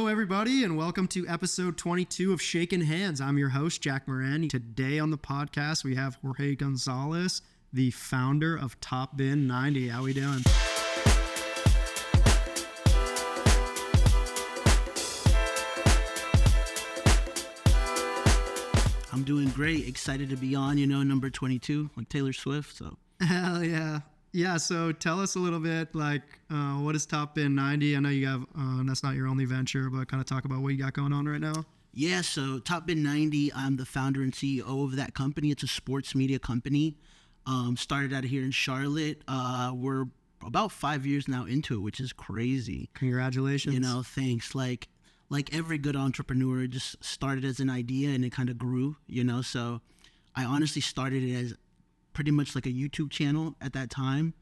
everybody, and welcome to episode 22 of Shakin Hands. I'm your host, Jack Moran. Today on the podcast, we have Jorge Gonzales, the founder of Top Bin 90. How we doing? I'm doing great. Excited to be on, number 22, like Taylor Swift. So Hell yeah. Yeah, so tell us a little bit, what is Top Bin 90? I know you have, that's not your only venture, but kind of talk about what you got going on right now. Yeah, so Top Bin 90, I'm the founder and CEO of that company. It's a sports media company. Started out here in Charlotte. We're about 5 years now into it, which is crazy. Congratulations. Thanks. Like every good entrepreneur, it just started as an idea and it kind of grew, So I honestly started it as pretty much like a YouTube channel at that time.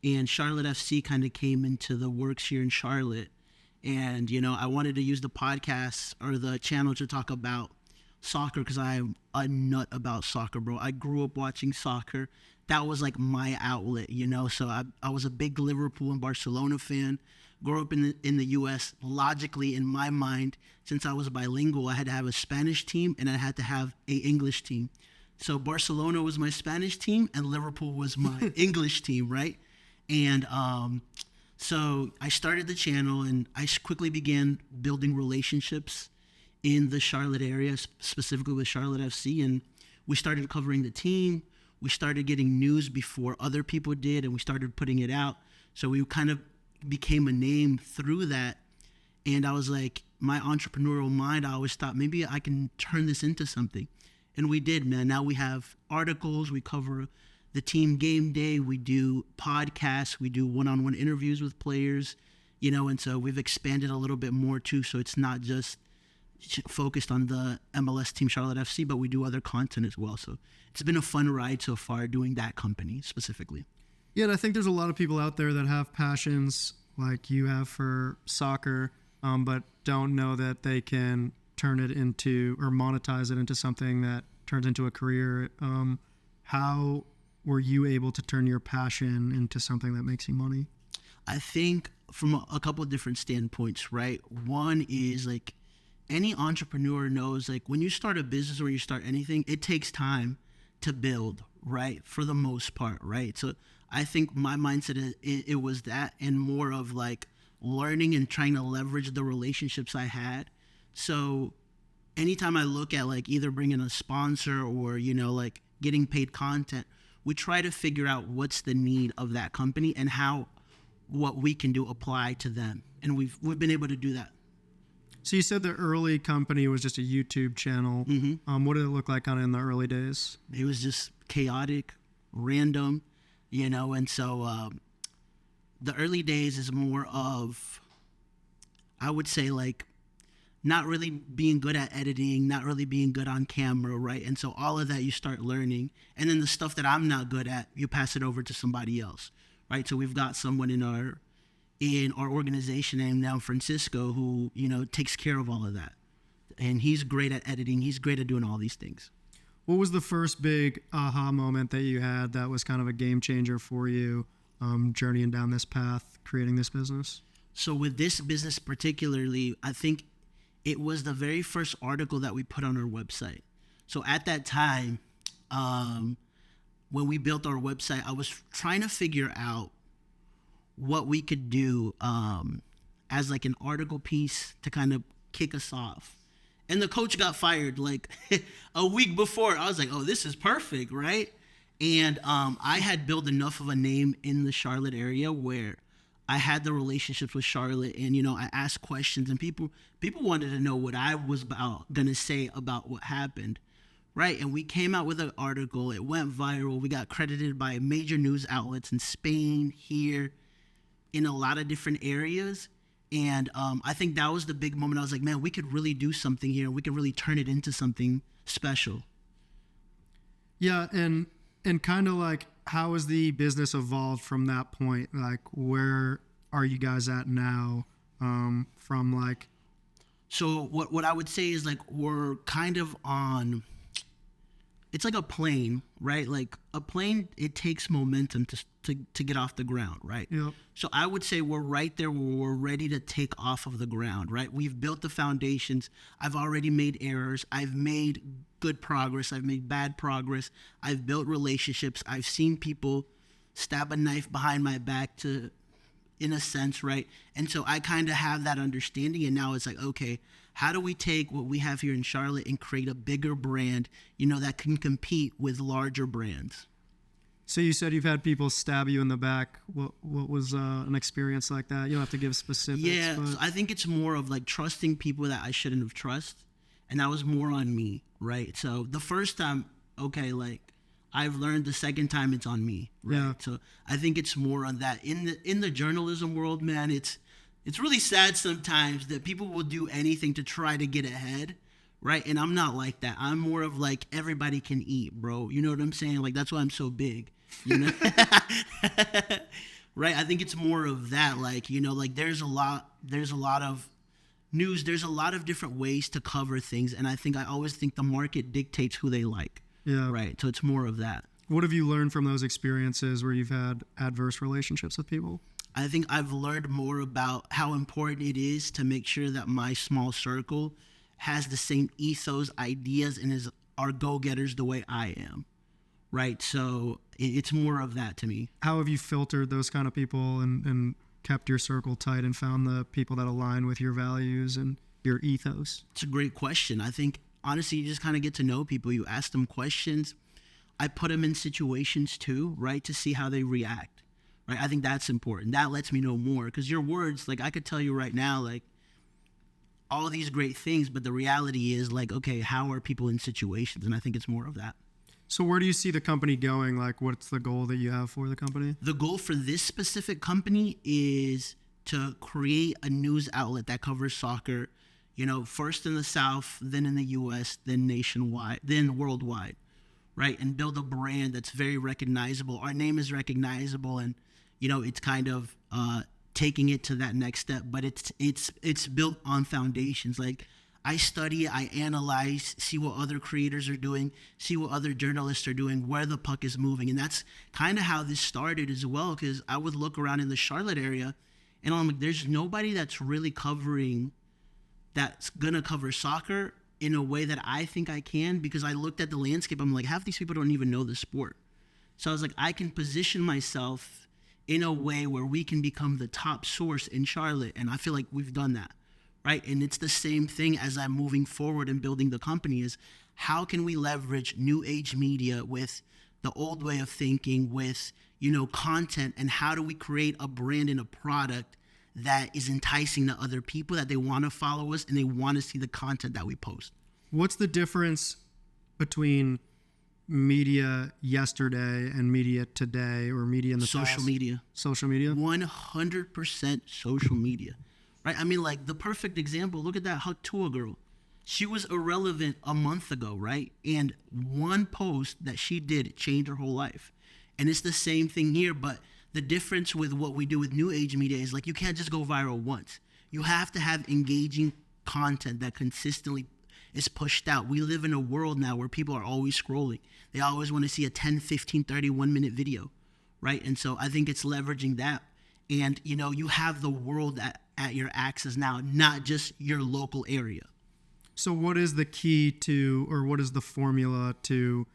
And Charlotte FC kind of came into the works here in Charlotte. And, I wanted to use the podcast or the channel to talk about soccer because I'm a nut about soccer, bro. I grew up watching soccer. That was like my outlet, So I was a big Liverpool and Barcelona fan. Grew up in the U.S. Logically, in my mind, since I was bilingual, I had to have a Spanish team and I had to have a English team. So Barcelona was my Spanish team and Liverpool was my English team, right? And so I started the channel and I quickly began building relationships in the Charlotte area, specifically with Charlotte FC. And we started covering the team. We started getting news before other people did and we started putting it out. So we kind of became a name through that. And I was like, my entrepreneurial mind, I always thought maybe I can turn this into something. And we did, man. Now we have articles, we cover the team game day, we do podcasts, we do one-on-one interviews with players, and so we've expanded a little bit more too. So it's not just focused on the MLS team Charlotte FC, but we do other content as well. So it's been a fun ride so far doing that company specifically. Yeah, and I think there's a lot of people out there that have passions like you have for soccer, but don't know that they can turn it into or monetize it into something that turns into a career. How were you able to turn your passion into something that makes you money? I think from a couple of different standpoints, right? One is like any entrepreneur knows, like when you start a business or you start anything, it takes time to build, right? For the most part, right? So I think my mindset, it was that and more of like learning and trying to leverage the relationships I had. So anytime I look at like either bringing a sponsor or, like getting paid content, we try to figure out what's the need of that company and how what we can do apply to them. And we've been able to do that. So you said the early company was just a YouTube channel. Mm-hmm. What did it look like kind of in the early days? It was just chaotic, random, and so the early days is more of, I would say like, not really being good at editing, not really being good on camera, right? And so all of that you start learning. And then the stuff that I'm not good at, you pass it over to somebody else, right? So we've got someone in our organization named now Francisco who, takes care of all of that. And he's great at editing. He's great at doing all these things. What was the first big aha moment that you had that was kind of a game changer for you, journeying down this path, creating this business? So with this business particularly, I think it was the very first article that we put on our website. So at that time, when we built our website, I was trying to figure out what we could do as like an article piece to kind of kick us off. And the coach got fired like a week before. I was like, oh, this is perfect, right? And I had built enough of a name in the Charlotte area where I had the relationships with Charlotte and, I asked questions and people wanted to know what I was going to say about what happened, right? And we came out with an article. It went viral. We got credited by major news outlets in Spain, here, in a lot of different areas. And I think that was the big moment. I was like, man, we could really do something here. We could really turn it into something special. Yeah, and kind of like, how has the business evolved from that point? Like, where are you guys at now from like? So what I would say is like, we're kind of on, it's like a plane, right? Like a plane, it takes momentum to get off the ground, right? Yep. So I would say we're right there where we're ready to take off of the ground, right? We've built the foundations. I've already made errors. I've made good progress. I've made bad progress. I've built relationships. I've seen people stab a knife behind my back to, in a sense, right? And so I kind of have that understanding, and now it's like, okay, how do we take what we have here in Charlotte and create a bigger brand, that can compete with larger brands? So you said you've had people stab you in the back. What was an experience like that? You don't have to give specifics. Yeah, but... so I think it's more of like trusting people that I shouldn't have trusted, and that was more on me, right? So the first time, okay, like I've learned, the second time it's on me, right? Yeah. So I think it's more on that. In the journalism world, man, it's really sad sometimes that people will do anything to try to get ahead, right? And I'm not like that. I'm more of like, everybody can eat, bro. You know what I'm saying? Like, that's why I'm so big, right? I think it's more of that, like, like there's a lot of news. There's a lot of different ways to cover things. And I always think the market dictates who they like. Yeah. Right. So it's more of that. What have you learned from those experiences where you've had adverse relationships with people? I think I've learned more about how important it is to make sure that my small circle has the same ethos, ideas, and are go-getters the way I am. Right. So it's more of that to me. How have you filtered those kind of people and kept your circle tight and found the people that align with your values and your ethos? It's a great question. I think, honestly, you just kind of get to know people. You ask them questions. I put them in situations too, right, to see how they react. Right, I think that's important. That lets me know more, because your words, like I could tell you right now, like all these great things, but the reality is like, okay, how are people in situations? And I think it's more of that. So where do you see the company going? Like, what's the goal that you have for the company? The goal for this specific company is to create a news outlet that covers soccer, first in the South, then in the U.S., then nationwide, then worldwide, right? And build a brand that's very recognizable. Our name is recognizable, and it's kind of taking it to that next step. But it's built on foundations. Like, I study, I analyze, see what other creators are doing, see what other journalists are doing, where the puck is moving. And that's kind of how this started as well, because I would look around in the Charlotte area, and I'm like, there's nobody that's really that's going to cover soccer in a way that I think I can, because I looked at the landscape. I'm like, half these people don't even know the sport. So I was like, I can position myself in a way where we can become the top source in Charlotte. And I feel like we've done that, right? And it's the same thing as I'm moving forward and building the company, is how can we leverage new age media with the old way of thinking, with, content, and how do we create a brand and a product that is enticing to other people, that they want to follow us and they want to see the content that we post. What's the difference between media yesterday and media today, or media in the social past? Media. Social media? 100% social media, right? I mean, like, the perfect example, look at that Hatua girl. She was irrelevant a month ago, right? And one post that she did changed her whole life. And it's the same thing here, but the difference with what we do with new age media is, like, you can't just go viral once. You have to have engaging content that consistently is pushed out. We live in a world now where people are always scrolling. They always want to see a 10, 15, 30, 1-minute video, right? And so I think it's leveraging that. And, you have the world at your access now, not just your local area. So what is the key to, or what is the formula to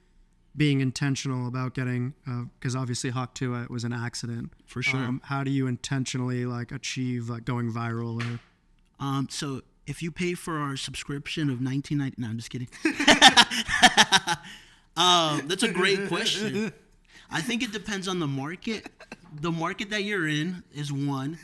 being intentional about getting, because obviously Hatua, it was an accident. For sure. How do you intentionally achieve going viral? Or? So if you pay for our subscription of $19.99, no, I'm just kidding. That's a great question. I think it depends on the market. The market that you're in is one.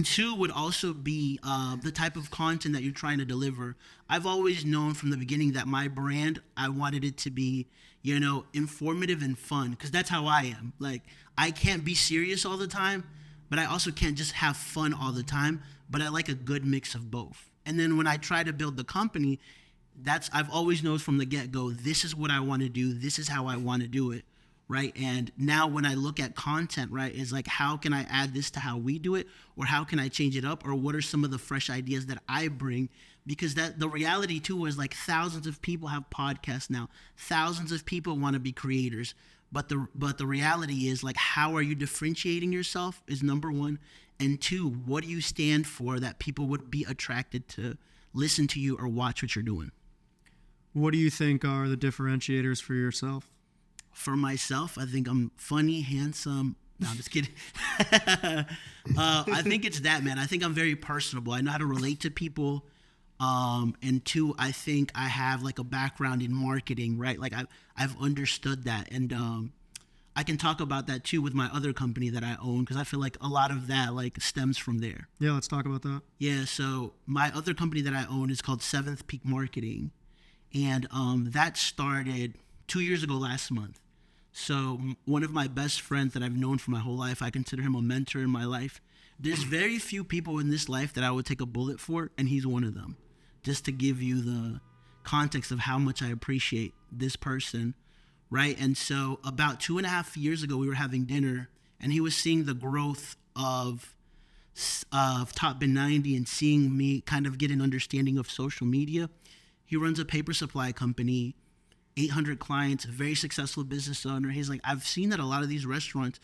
Two would also be the type of content that you're trying to deliver. I've always known from the beginning that my brand, I wanted it to be, informative and fun, because that's how I am. Like, I can't be serious all the time, but I also can't just have fun all the time, but I like a good mix of both. And then when I try to build the company, I've always known from the get-go, this is what I want to do, this is how I want to do it, right? And now when I look at content, right, is like, how can I add this to how we do it, or how can I change it up, or what are some of the fresh ideas that I bring? Because that the reality too is like thousands of people have podcasts now, thousands of people want to be creators, but the reality is like, how are you differentiating yourself is number one, and two, what do you stand for that people would be attracted to listen to you or watch what you're doing? What do you think are the differentiators for yourself? For myself, I think I'm funny, handsome. No, I'm just kidding. I think it's that, man. I think I'm very personable. I know how to relate to people. And two, I think I have like a background in marketing, right? Like I've understood that. And I can talk about that too with my other company that I own, because I feel like a lot of that like stems from there. Yeah, let's talk about that. Yeah, so my other company that I own is called Seventh Peak Marketing. And that started 2 years ago last month. So one of my best friends that I've known for my whole life, I consider him a mentor in my life. There's very few people in this life that I would take a bullet for, and he's one of them. Just to give you the context of how much I appreciate this person, right? And so about 2.5 years ago, we were having dinner, and he was seeing the growth of Top Bin 90 and seeing me kind of get an understanding of social media. He runs a paper supply company, 800 clients, a very successful business owner. He's like, I've seen that a lot of these restaurants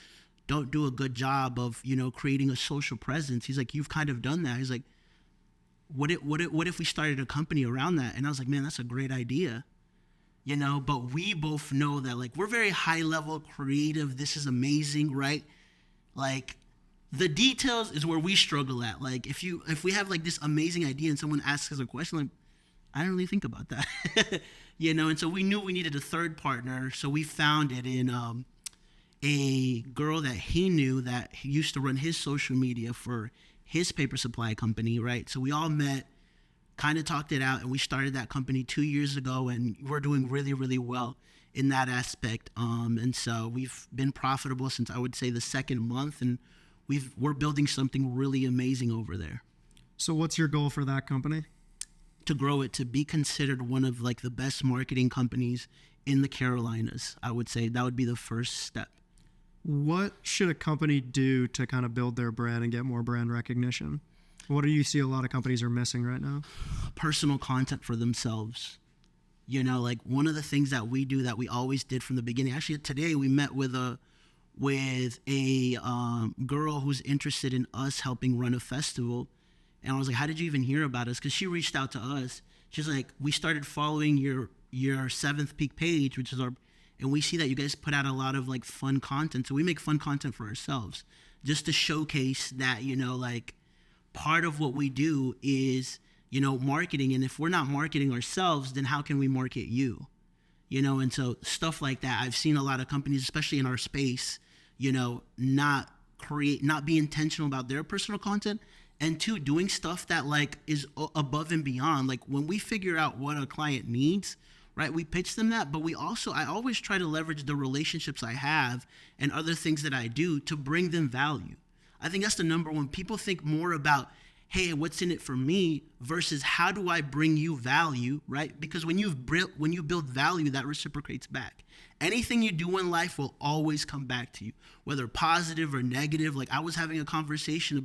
don't do a good job of, creating a social presence. He's like, you've kind of done that. He's like, what if we started a company around that? And I was like, man, that's a great idea. But we both know that like we're very high level creative. This is amazing, right? Like the details is where we struggle at. Like if we have like this amazing idea and someone asks us a question, like, I don't really think about that. And so we knew we needed a third partner. So we found it in a girl that he knew that he used to run his social media for his paper supply company, right? So we all met, kind of talked it out, and we started that company 2 years ago, and we're doing really, really well in that aspect. And so we've been profitable since I would say the second month, and we're building something really amazing over there. So what's your goal for that company? To grow it to be considered one of like the best marketing companies in the Carolinas. I would say that would be the first step. What should a company do to kind of build their brand and get more brand recognition? What do you see a lot of companies are missing right now? Personal content for themselves. Like one of the things that we do that we always did from the beginning. Actually, today we met with a girl who's interested in us helping run a festival. And I was like, how did you even hear about us? Because she reached out to us. She's like, we started following your Seventh Peak page, which is and we see that you guys put out a lot of like fun content. So we make fun content for ourselves just to showcase that, like part of what we do is, marketing. And if we're not marketing ourselves, then how can we market you? And so stuff like that. I've seen a lot of companies, especially in our space, not be intentional about their personal content. And two, doing stuff that like is above and beyond. Like when we figure out what a client needs, right, we pitch them that, but I always try to leverage the relationships I have and other things that I do to bring them value. I think that's the number one. People think more about, hey, what's in it for me versus how do I bring you value, right? Because when you build value, that reciprocates back. Anything you do in life will always come back to you, whether positive or negative. Like I was having a conversation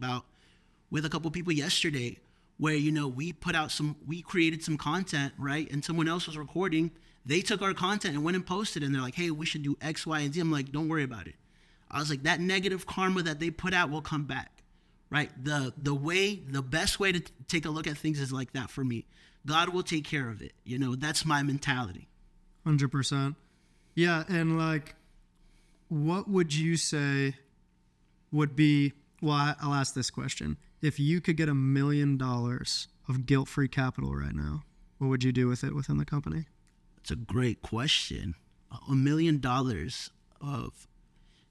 with a couple people yesterday where, we created some content, right? And someone else was recording. They took our content and went and posted, and they're like, hey, we should do X, Y, and Z. I'm like, don't worry about it. I was like, that negative karma that they put out will come back, right? The best way to take a look at things is like that for me. God will take care of it. That's my mentality. 100%. Yeah. And like, what would you say would be, well, I'll ask this question. If you could get $1 million of guilt-free capital right now, what would you do with it within the company? It's a great question. $1 million of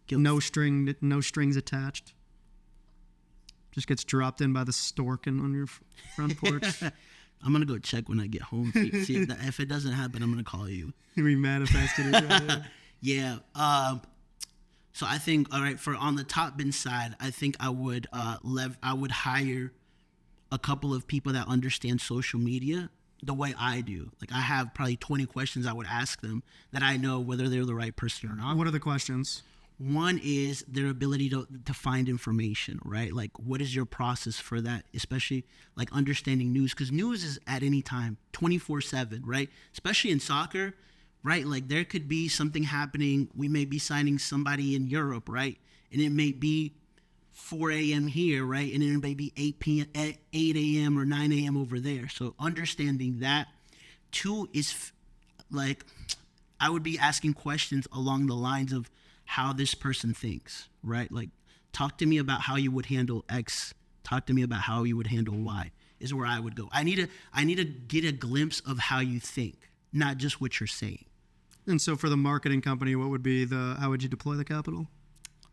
guilt. No strings attached. Just gets dropped in by the storking on your front porch. I'm going to go check when I get home. See if it doesn't happen, I'm going to call you. We manifested it. Right? Yeah. So I think, all right, for on the Top Bin side, I think I would hire a couple of people that understand social media, the way I do. Like, I have probably 20 questions I would ask them that I know whether they're the right person or not. What are the questions? One is their ability to find information, right? Like, what is your process for that? Especially like understanding news, because news is at any time, 24/7, right? Especially in soccer, right? Like, there could be something happening. We may be signing somebody in Europe, right? And it may be 4 a.m. here, right? And it may be 8 a.m. or 9 a.m. over there. So understanding that. Two is like, I would be asking questions along the lines of how this person thinks, right? Like, talk to me about how you would handle X. Talk to me about how you would handle Y, is where I would go. I need to get a glimpse of how you think, not just what you're saying. And so for the marketing company, what would be how would you deploy the capital?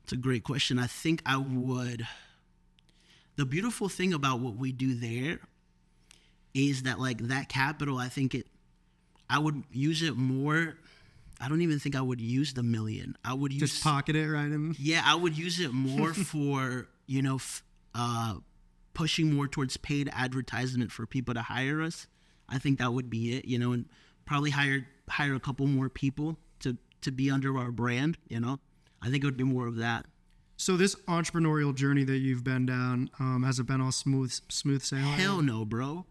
It's a great question. I think I would. The beautiful thing about what we do there is that, like, that capital, I would use it more. I don't even think I would use the million. I would use, just pocket it right in. Yeah, I would use it more for, pushing more towards paid advertisement for people to hire us. I think that would be it, and probably hire a couple more people to be under our brand, I think it would be more of that. So this entrepreneurial journey that you've been down, has it been all smooth sailing? Hell no, bro.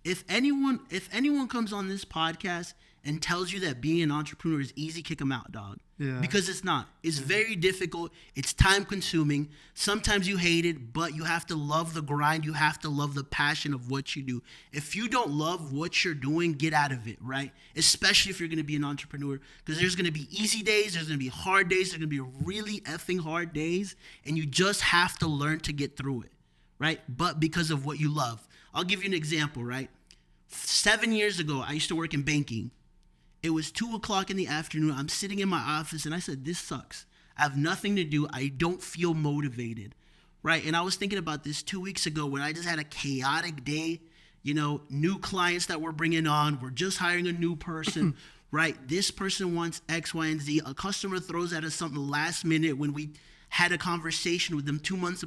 If anyone comes on this podcast and tells you that being an entrepreneur is easy, kick them out, dog. Yeah. Because it's not. It's very difficult. It's time consuming. Sometimes you hate it, but you have to love the grind. You have to love the passion of what you do. If you don't love what you're doing, get out of it, right? Especially if you're going to be an entrepreneur, because there's going to be easy days. There's going to be hard days. There's going to be really effing hard days, and you just have to learn to get through it, right? But because of what you love. I'll give you an example, right? 7 years ago, I used to work in banking. It was 2:00 in the afternoon. I'm sitting in my office, and I said, this sucks. I have nothing to do. I don't feel motivated, right? And I was thinking about this 2 weeks ago when I just had a chaotic day, new clients that we're bringing on. We're just hiring a new person, right? This person wants X, Y, and Z. A customer throws at us something last minute when we had a conversation with them 2 months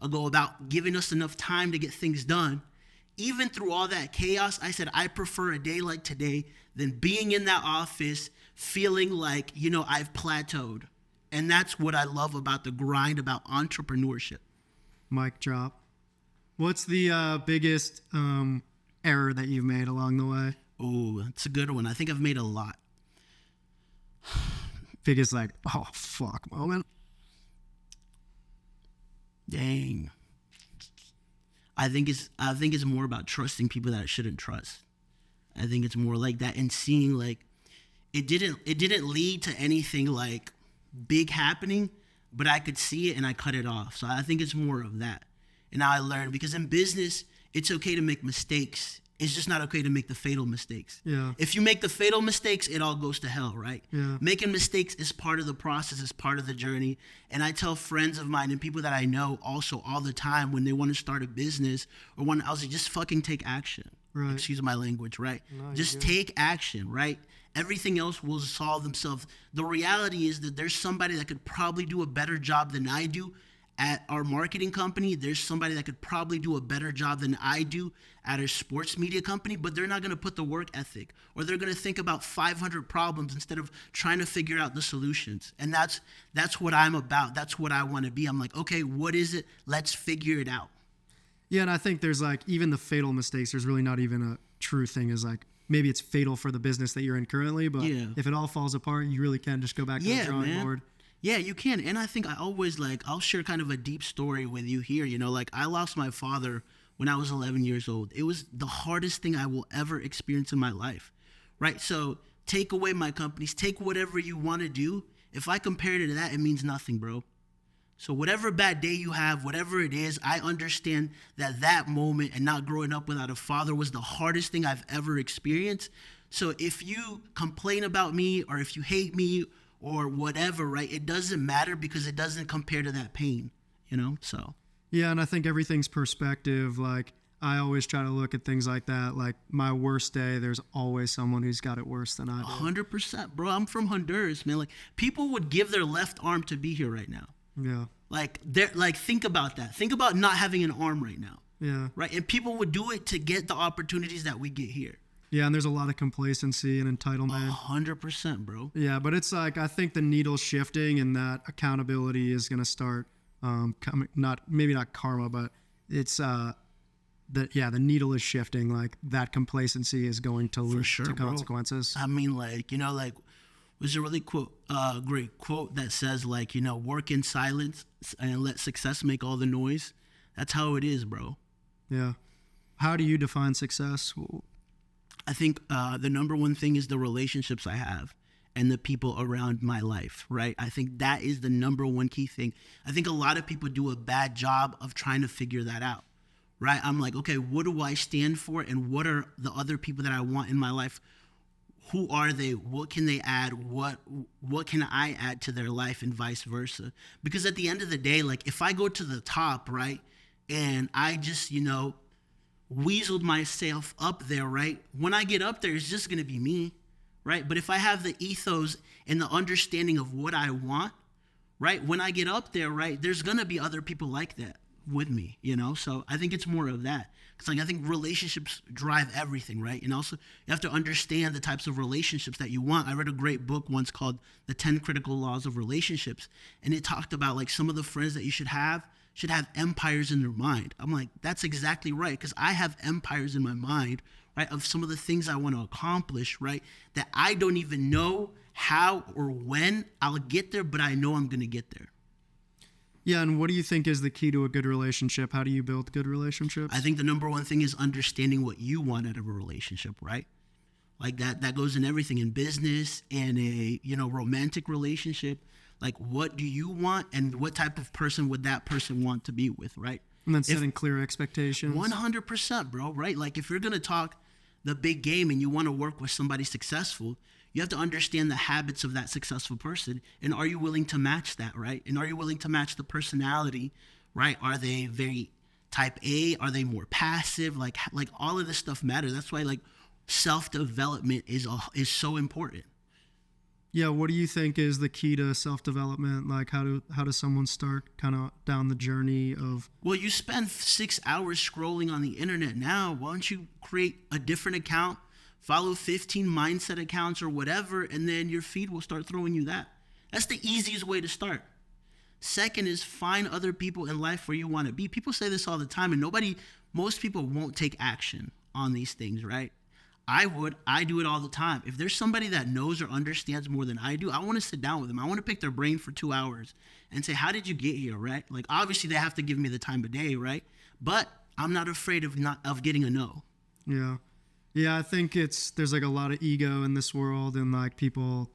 ago about giving us enough time to get things done. Even through all that chaos, I said, I prefer a day like today than being in that office feeling like, I've plateaued. And that's what I love about the grind, about entrepreneurship. Mic drop. What's the biggest error that you've made along the way? Oh, that's a good one. I think I've made a lot. Biggest, oh, fuck moment. Dang. I think it's more about trusting people that I shouldn't trust. I think it's more like that, and seeing it didn't lead to anything like big happening, but I could see it and I cut it off. So I think it's more of that. And now I learned, because in business, it's okay to make mistakes. It's just not okay to make the fatal mistakes. Yeah. If you make the fatal mistakes, it all goes to hell, right? Yeah. Making mistakes is part of the process, is part of the journey. And I tell friends of mine and people that I know also all the time when they want to start a business or want to, I'll say, just fucking take action. Right. Excuse my language, right? No, just take action, right? Everything else will solve themselves. The reality is that there's somebody that could probably do a better job than I do at our marketing company. There's somebody that could probably do a better job than I do at a sports media company, but they're not going to put the work ethic, or they're going to think about 500 problems instead of trying to figure out the solutions. And that's what I'm about. That's what I want to be. I'm like, okay, what is it? Let's figure it out. Yeah, and I think there's even the fatal mistakes, there's really not even a true thing as maybe it's fatal for the business that you're in currently, but if it all falls apart, you really can just go back to the drawing board. Yeah, you can. And I think I always I'll share kind of a deep story with you here. I lost my father when I was 11 years old. It was the hardest thing I will ever experience in my life, right? So take away my companies, take whatever you want to do. If I compare it to that, it means nothing, bro. So whatever bad day you have, whatever it is, I understand that moment and not growing up without a father was the hardest thing I've ever experienced. So if you complain about me or if you hate me or whatever, right, it doesn't matter because it doesn't compare to that pain, so. Yeah, and I think everything's perspective. I always try to look at things like that. My worst day, there's always someone who's got it worse than I do. 100%, bro. I'm from Honduras, man. People would give their left arm to be here right now. Yeah. Think about that. Think about not having an arm right now. Yeah. Right? And people would do it to get the opportunities that we get here. Yeah, and there's a lot of complacency and entitlement. 100%, bro. Yeah, but it's like I think the needle's shifting, and that accountability is going to start coming. Maybe not karma, but it's the needle is shifting. Like that complacency is going to lead to consequences. I mean, like, you know, like there's a really great quote that says, like, you know, work in silence and let success make all the noise. That's how it is, bro. Yeah. How do you define success? I think the number one thing is the relationships I have and the people around my life, right? I think that is the number one key thing. I think a lot of people do a bad job of trying to figure that out, right? I'm like, okay, what do I stand for, and what are the other people that I want in my life? Who are they? What can they add? What can I add to their life, and vice versa? Because at the end of the day, like if I go to the top, right, and I just, you know, weaseled myself up there, right? When I get up there, it's just going to be me, right? But if I have the ethos and the understanding of what I want, right? When I get up there, right, there's going to be other people like that with me, you know? So I think it's more of that. Because like I think relationships drive everything, right? And also you have to understand the types of relationships that you want. I read a great book once called The 10 Critical Laws of Relationships. And it talked about like some of the friends that you should have empires in their mind. I'm like, that's exactly right, because I have empires in my mind, right, of some of the things I want to accomplish, right, that I don't even know how or when I'll get there, but I know I'm going to get there. Yeah, and what do you think is the key to a good relationship? How do you build good relationships? I think the number one thing is understanding what you want out of a relationship, right? Like that goes in everything, in business, in a, you know, romantic relationship. Like, what do you want, and what type of person would that person want to be with, right? And then setting clear expectations. 100%, bro, right? Like, if you're going to talk the big game and you want to work with somebody successful, you have to understand the habits of that successful person. And are you willing to match that, right? And are you willing to match the personality, right? Are they very type A? Are they more passive? Like all of this stuff matters. That's why, like, self-development is so important. Yeah, what do you think is the key to self-development? Like, how does someone start kind of down the journey of... Well, you spend 6 hours scrolling on the internet now. Why don't you create a different account, follow 15 mindset accounts or whatever, and then your feed will start throwing you that. That's the easiest way to start. Second is find other people in life where you want to be. People say this all the time, and most people won't take action on these things, right? I do it all the time. If there's somebody that knows or understands more than I do, I want to sit down with them. I want to pick their brain for 2 hours and say, how did you get here, right? Like, obviously they have to give me the time of day, right? But I'm not afraid of getting a no. Yeah. Yeah, I think there's like a lot of ego in this world, and like people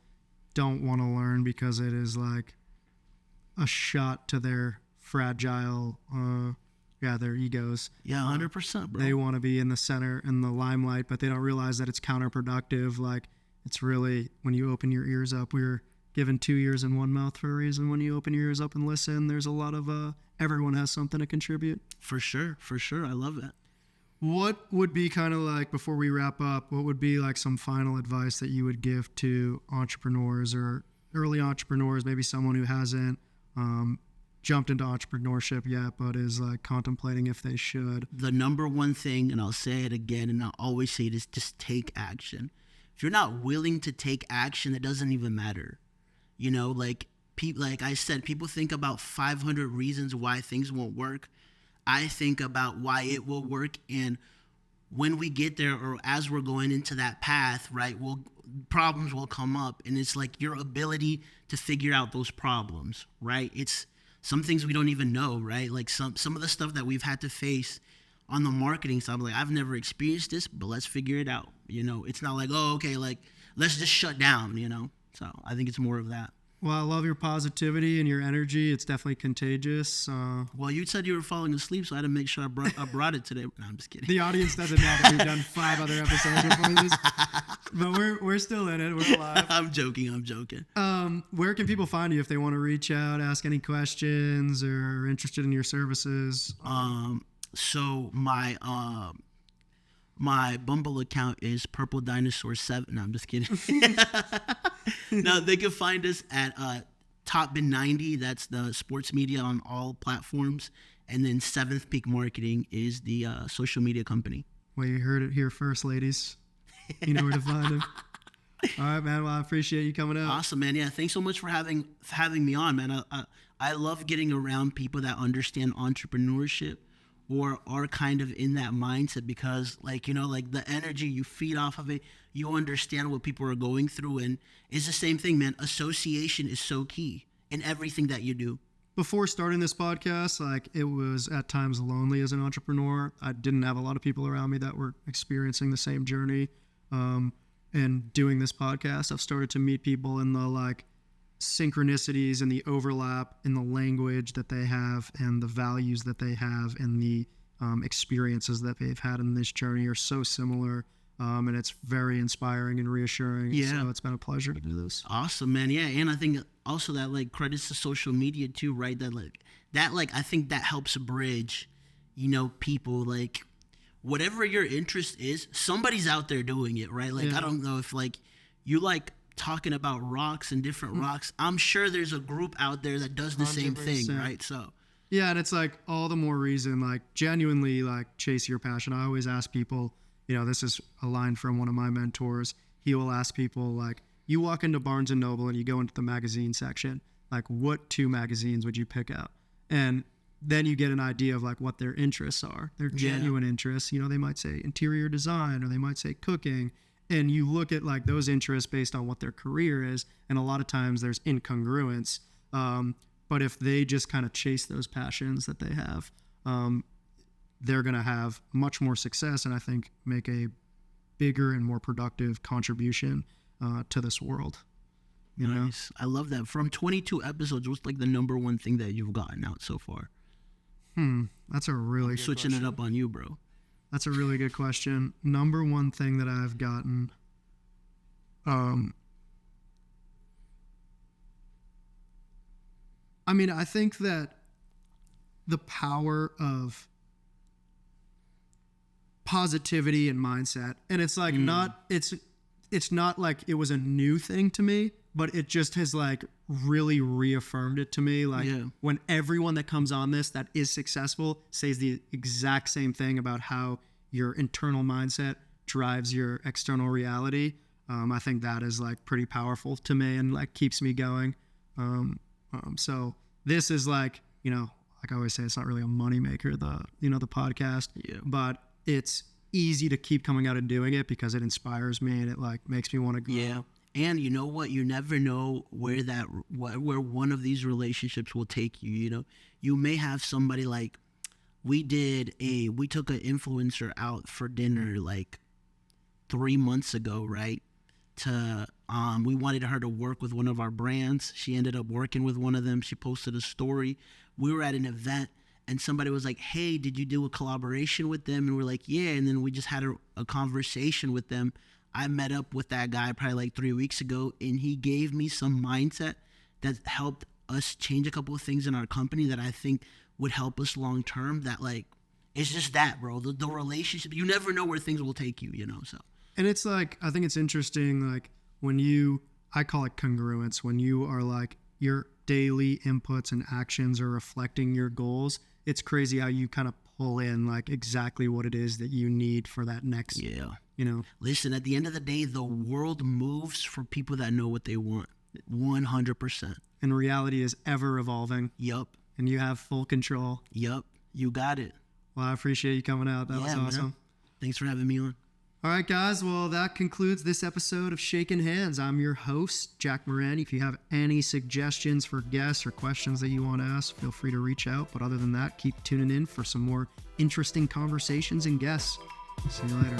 don't want to learn because it is like a shot to their fragile their egos. Yeah, 100%, bro. They want to be in the center, in the limelight, but they don't realize that it's counterproductive. Like, it's really, when you open your ears up, we're given 2 ears and one mouth for a reason. When you open your ears up and listen, there's a lot of, everyone has something to contribute. For sure. I love that. What would be kind of like, before we wrap up, what would be like some final advice that you would give to entrepreneurs or early entrepreneurs, maybe someone who hasn't, jumped into entrepreneurship yet, but is like contemplating if they should? The number one thing, and I'll say it again, and I'll always say it, is just take action. If you're not willing to take action, it doesn't even matter. You know, like I said, people think about 500 reasons why things won't work. I think about why it will work, and when we get there, or as we're going into that path, right, problems will come up, and it's like your ability to figure out those problems, right? It's some things we don't even know, right? Like some of the stuff that we've had to face on the marketing side, I'm like, I've never experienced this, but let's figure it out. You know, it's not like, oh, okay, like let's just shut down, you know? So I think it's more of that. Well, I love your positivity and your energy. It's definitely contagious. Well, you said you were falling asleep, so I had to make sure I brought it today. No, I'm just kidding. The audience doesn't know that we've done 5 other episodes before this, but we're still in it. We're alive. I'm joking. Where can people find you if they want to reach out, ask any questions, or are interested in your services? So my Bumble account is Purple Dinosaur 7. No, I'm just kidding. No, they can find us at Top Bin 90. That's the sports media on all platforms. And then Seventh Peak Marketing is the social media company. Well, you heard it here first, ladies. You know where to find him. All right, man. Well, I appreciate you coming out. Awesome, man. Yeah, thanks so much for having me on, man. I love getting around people that understand entrepreneurship or are kind of in that mindset because, like, like the energy you feed off of it, you understand what people are going through, and it's the same thing, man. Association is so key in everything that you do. Before starting this podcast, like, it was at times lonely as an entrepreneur. I didn't have a lot of people around me that were experiencing the same journey. And doing this podcast, I've started to meet people in the like synchronicities and the overlap in the language that they have and the values that they have and the experiences that they've had in this journey are so similar. And it's very inspiring and reassuring. Yeah. So it's been a pleasure to do this. Awesome, man. Yeah. And I think also that like credits to social media too, right? That I think that helps bridge, people like whatever your interest is, somebody's out there doing it, right? Like, I don't know if like you like talking about rocks and different rocks. I'm sure there's a group out there that does the 100%. Same thing, right? So yeah, and it's like all the more reason, like genuinely like chase your passion. I always ask people, this is a line from one of my mentors. He will ask people like, you walk into Barnes and Noble and you go into the magazine section, like what 2 magazines would you pick out? And then you get an idea of like what their interests are, their genuine interests. They might say interior design or they might say cooking. And you look at like those interests based on what their career is. And a lot of times there's incongruence. But if they just kind of chase those passions that they have, they're going to have much more success and I think make a bigger and more productive contribution to this world. Nice. I love that. From 22 episodes, what's like the number one thing that you've gotten out so far? That's a really good switching question. It up on you, bro. That's a really good question. Number one thing that I've gotten, I think that the power of positivity and mindset, and it's like it's not like it was a new thing to me, but it just has like really reaffirmed it to me. Like when everyone that comes on this that is successful says the exact same thing about how your internal mindset drives your external reality. I think that is like pretty powerful to me and like keeps me going. So this is like, like I always say, it's not really a moneymaker, the podcast, but it's easy to keep coming out and doing it because it inspires me and it like makes me want to grow. Yeah. And you know what? You never know where where one of these relationships will take you. You may have somebody like we took an influencer out for dinner like 3 months ago, right? We wanted her to work with one of our brands. She ended up working with one of them. She posted a story. We were at an event and somebody was like, hey, did you do a collaboration with them? And we're like, yeah. And then we just had a conversation with them. I met up with that guy probably like 3 weeks ago, and he gave me some mindset that helped us change a couple of things in our company that I think would help us long term. That like, it's just that, bro. The relationship, you never know where things will take you, so. And it's like, I think it's interesting, like I call it congruence, when you are like, your daily inputs and actions are reflecting your goals. It's crazy how you kind of pull in like exactly what it is that you need for that next. Yeah. Listen, at the end of the day, the world moves for people that know what they want. 100%. And reality is ever evolving. Yup. And you have full control. Yup. You got it. Well, I appreciate you coming out. That was awesome. Man. Thanks for having me on. All right, guys. Well, that concludes this episode of Shakin' Hands. I'm your host, Jack Moran. If you have any suggestions for guests or questions that you want to ask, feel free to reach out. But other than that, keep tuning in for some more interesting conversations and guests. See you later.